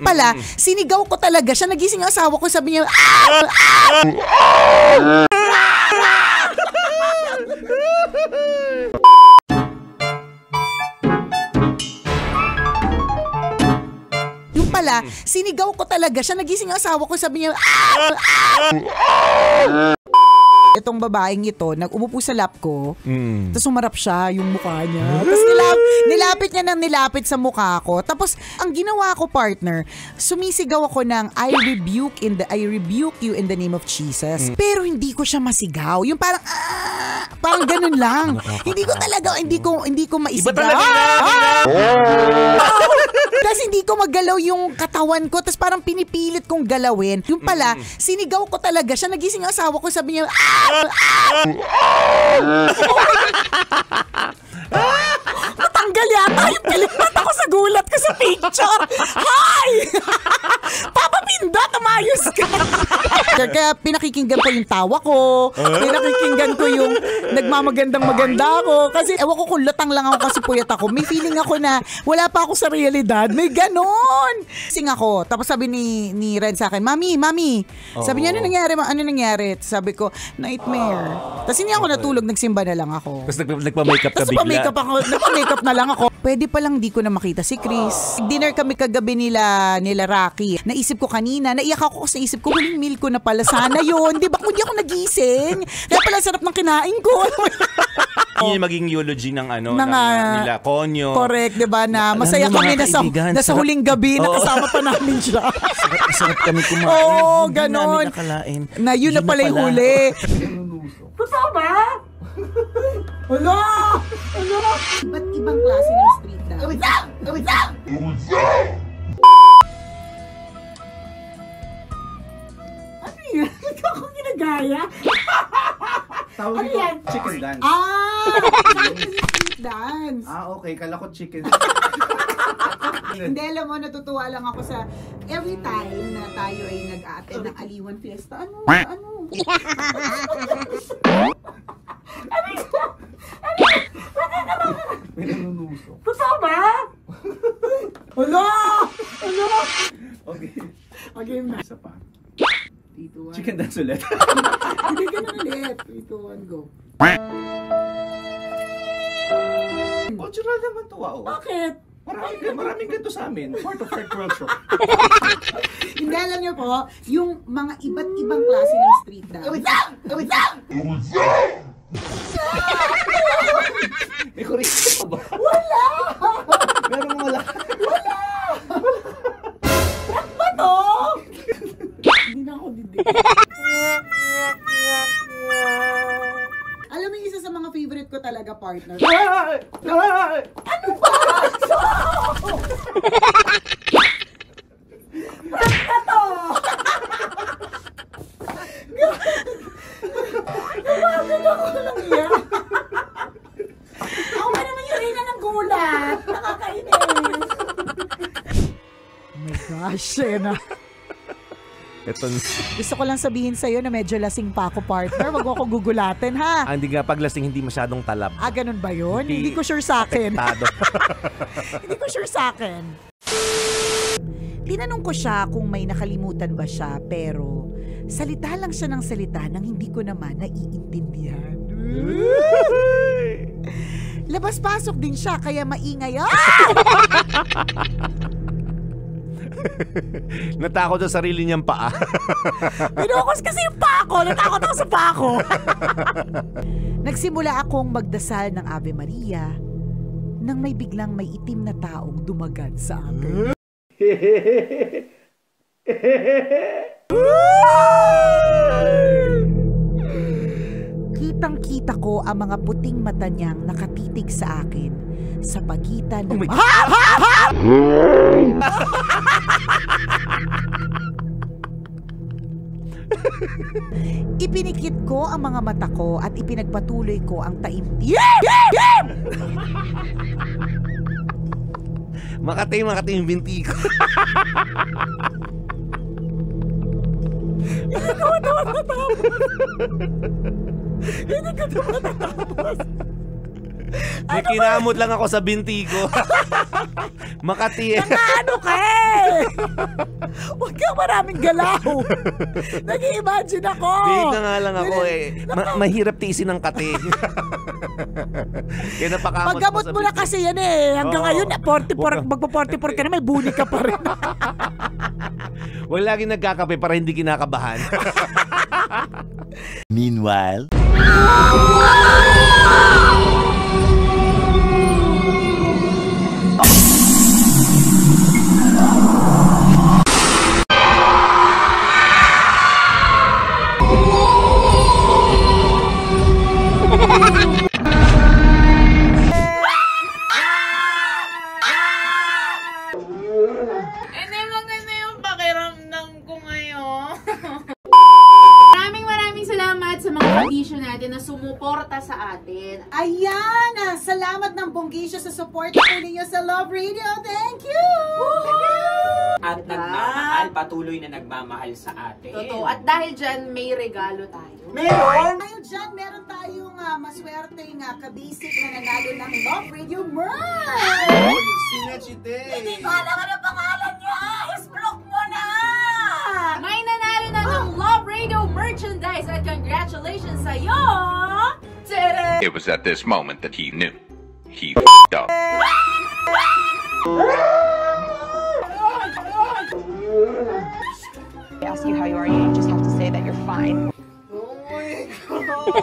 pala, sinigaw ko talaga siya. Nagising ang asawa ko, sabi niya, yung pala, sinigaw ko talaga siya. Nagising ang asawa ko, sabi niya, itong babaeng ito, nag-umupo sa lap ko, tapos sumarap siya yung mukha niya. Tapos nilapit niya ng nilapit sa mukha ko. Tapos, ang ginawa ko, partner, sumisigaw ako ng, I rebuke you in the name of Jesus. Pero hindi ko siya masigaw. Yung parang, parang ganun lang. Hindi ko maisigaw. Tapos hindi ko maggalaw yung katawan ko. Tapos parang pinipilit kong galawin. Yung pala, sinigaw ko talaga siya. Nagising ang asawa ko, sabi niya, matanggal yata yung pilipat ako sa gulat ko sa picture. Hi! Papa Pindot, umayos ka. Kaya pinakikinggan ko yung tawa ko. Pinakikinggan ko yung nagmamagandang-maganda ako. Kasi ewan ko kung lutang lang ako kasi puyat ako. May feeling ako na wala pa ako sa realidad. May ganon. Sing ako. Tapos sabi ni Red sa akin, Mami. Sabi niya, ano nangyari? Sabi ko, nightmare. Tapos hindi ako natulog, nagsimba na lang ako. Tapos nagpa-makeup ka bigla. Nagpa-makeup na lang ako. Pwede palang di ko na makita si Chris. Dinner kami kagabi nila Rocky. Naisip ko kanina, naiyak ako kasi naisip ko, huling meal ko na pala sana yun. Di ba? Kung di ako nagising. Kaya pala sarap ng kinain ko. Yung maging eulogy ng nila Konyo. Correct, di ba? Na masaya kami na sa huling gabi, nakasama pa namin siya. Sarap kami kumain. Oo, ganon. Na yun na pala yung huli. Totoo ba? Hala! Ba't ibang klase ng street dance? Wait lang! Ano yan? Ikaw ako ginagaya? Tawag ito, chicken dance. Street dance. Okay. Kala ko chicken. Hindi, alam mo, natutuwa lang ako sa every time na tayo ay nag-a-attend ng Aliwan Fiesta. Ano? May nanunusok. Totoo ba? Hala! Okay. Game na. Isa pa. 3, 2, 1. Chicken dance ulit. Hindi ka na ulit. 3, 2, 1, go. Cultural naman to, wow. Bakit? Maraming ganito sa amin. Part of our culture. Hindi, alam niyo po, yung mga iba't ibang klase ng street dance. Wait lang! May kurikito pa ba? Wala! Meron mo wala. Rap ba to? Hindi na ako didig. Alam mo, isa sa mga favorite ko talaga, partner. Ano ba? Rap na to! Gumagod ako lang yan. Ako ba naman yung reyna ng gulat? Nakakainis. Oh my gosh, Shena. Gusto ko lang sabihin sa'yo na medyo lasing pa ako, partner. Wag mo ako gugulatin, ha? Hindi nga, pag lasing hindi masyadong talab. Ganun ba yun? Hindi ko sure sa akin. Hindi ko sure sa akin. Tinanong ko siya kung may nakalimutan ba siya, pero salita lang siya ng salita nang hindi ko naman naiintindihan. Labas-pasok din siya, kaya maingay. Natakot sa sarili niyang paa. Pinukos kasi yung paa ko. Natakot ako sa paa ko. Nagsimula akong magdasal ng Ave Maria nang may biglang may itim na taong dumagan sa akin. Kitang-kita ko ang mga puting mata niyang nakatitig sa akin sa pagitan ng... Ipinikit ko ang mga mata ko at ipinagpatuloy ko ang taimtim. Makati yung binti ko. Hindi ko matapos. Hindi ko matapos. May kinamot lang ako sa binti ko. Makati eh. Ano ka eh? Talagang maraming galaw. Nag-i-imagine ako. Dito nga lang ako mahirap tiisin ng kate. Kaya napakamot paggamot mo na kasi yan eh. Hanggang ngayon, 44, magpa-44 ka na, may buni ka pa rin. Wala lagi nagkakape para hindi kinakabahan. Meanwhile, maganda yung pakiramdam ko ngayon. Maraming salamat sa mga kondisyon natin na sumuporta sa atin. Ayan! Salamat ng bonggisyo sa support po ninyo sa Love Radio. Thank you! At nagmamahal, patuloy na nagmamahal sa atin. Totoo. At dahil dyan, may regalo tayo. Meron! Ngayon dyan, meron tayong maswerteng kabisik na nanalo ng Love Radio merch! Hindi ko alam ano pangalan niya! Is-block mo na! May nanalo na ng Love Radio merchandise at congratulations sa'yo! Tada! It was at this moment that he knew. He f***ed up. They ask you how you are, you just have to say that you're fine. Oh my God!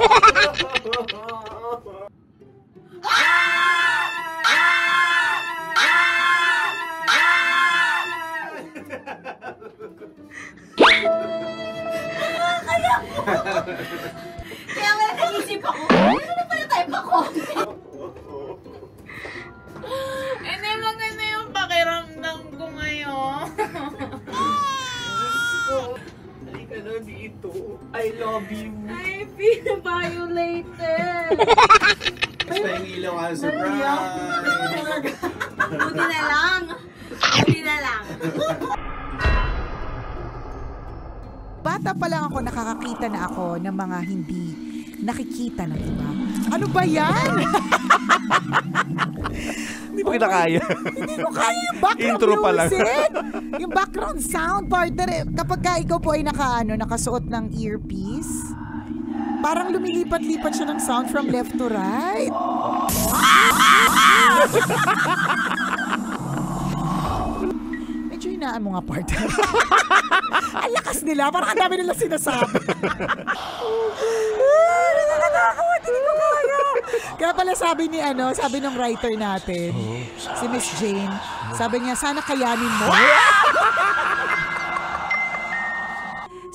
Kaya nga naisip ako, ano pala tayo pakonti? Hindi maganda yung pakiramdam ko ngayon. Halika na dito. I love you. I feel violated. Basta yung ilaw ang surprise. Buti na lang. Buti na lang. Bata pa lang ako, nakakakita na ako ng mga hindi nakikita ng iba. Ano ba yan? Hindi mo kinakaya. Hindi ko kaya yung background Intro pa lang. music. Yung background sound, partner. Kapag ka ikaw po ay nakasuot ng earpiece, parang lumilipat-lipat siya ng sound from left to right. Medyo hinaan mo nga, partner. Ang lakas nila. Parang ang dami nila sinasabi. Nakakatakot. Hindi ko kaya. Kaya pala sabi ng writer natin, si Miss Jane, sabi niya, sana kayanin mo.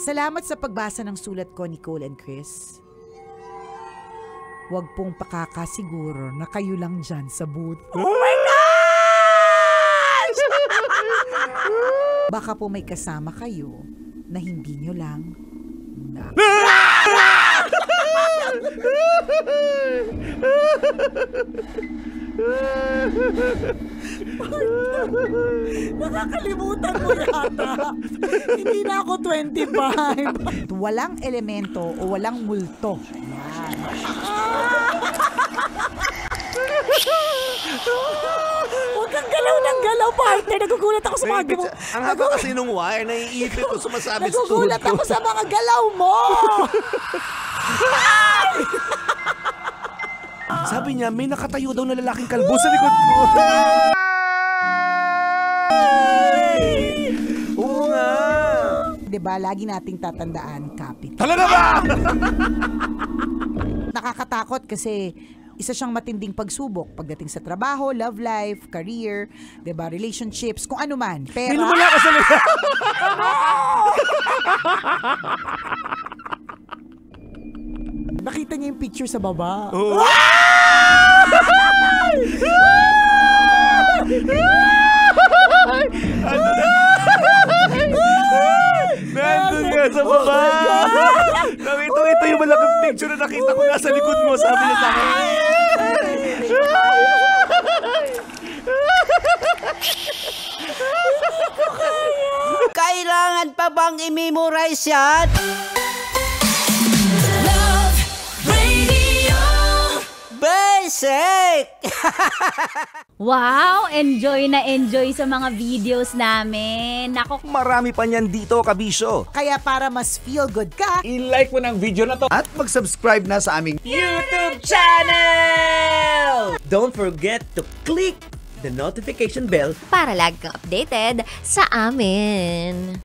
Salamat sa pagbasa ng sulat ko, Nicole and Chris. Huwag pong pakakasiguro na kayo lang dyan sa booth. Oh my gosh! Baka po may kasama kayo na hindi nyo lang nakakalimutan mo yata. Hindi na ako 25. Walang elemento o walang multo. Yan. Huwag kang galaw ng galaw, partner. Nagugulat ako sa mga galaw. Ang haba kasi nung wire, naiipit ko sumasabit sa tuhod ko. Nagugulat ako sa mga galaw mo. Sabi niya, may nakatayo daw na lalaking kalbo sa likod ko. Oo nga. Diba, lagi nating tatandaan, kapit. Talaga ba? Nakakatakot kasi isa siyang matinding pagsubok pagdating sa trabaho, love life, career, diba, relationships, kung ano man. Pero Wala ka sa likod. nakita niya yung picture sa baba. Oo. Nandun nga sa baba. Ito yung malaking picture na nakita ko nasa likod mo. Sabi niya sa akin. Kailangan pa bang i-memorize yan? Love Radio! Best shake! Wow! Enjoy na enjoy sa mga videos namin. Nako, Marami pa niyan dito, kabisyo. Kaya para mas feel good ka, I-like mo ng video na to. At mag-subscribe na sa aming YouTube channel! Don't forget to click the notification bell para lagi kang updated sa amin.